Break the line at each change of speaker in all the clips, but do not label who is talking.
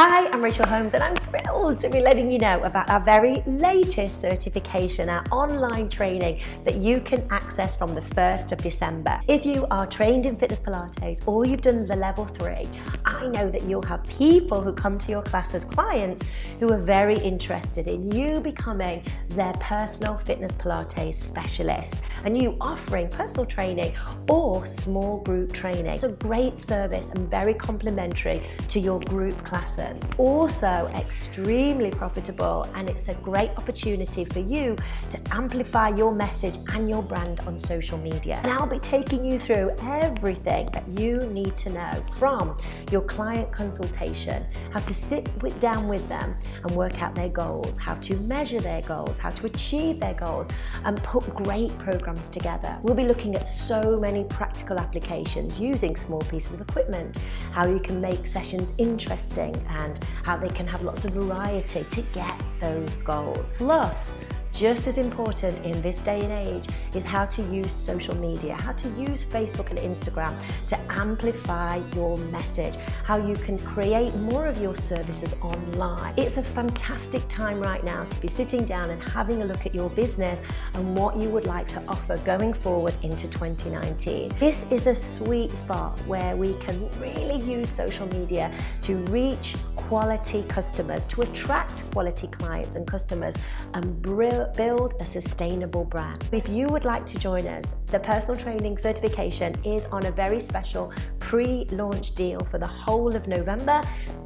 Hi, I'm Rachel Holmes and I'm thrilled to be letting you know about our very latest certification, our online training that you can access from the 1st of December. If you are trained in fitness Pilates or you've done the level 3, I know that you'll have people who come to your class as clients who are very interested in you becoming their personal fitness Pilates specialist and you offering personal training or small group training. It's a great service and very complementary to your group classes. Also extremely profitable, and it's a great opportunity for you to amplify your message and your brand on social media. And I'll be taking you through everything that you need to know, from your client consultation, how to sit down with them and work out their goals, how to measure their goals, how to achieve their goals, and put great programs together. We'll be looking at so many practical applications using small pieces of equipment, how you can make sessions interesting and how they can have lots of variety to get those goals. Plus, just as important in this day and age is how to use social media, how to use Facebook and Instagram to amplify your message, how you can create more of your services online. It's a fantastic time right now to be sitting down and having a look at your business and what you would like to offer going forward into 2019. This is a sweet spot where we can really use social media to reach quality customers, to attract quality clients and customers, and build a sustainable brand. If you would like to join us, the personal training certification is on a very special pre-launch deal for the whole of November,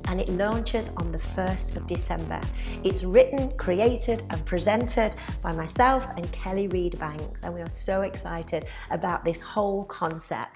and it launches on the 1st of December. It's written, created and presented by myself and Kelly Reed Banks, and we are so excited about this whole concept.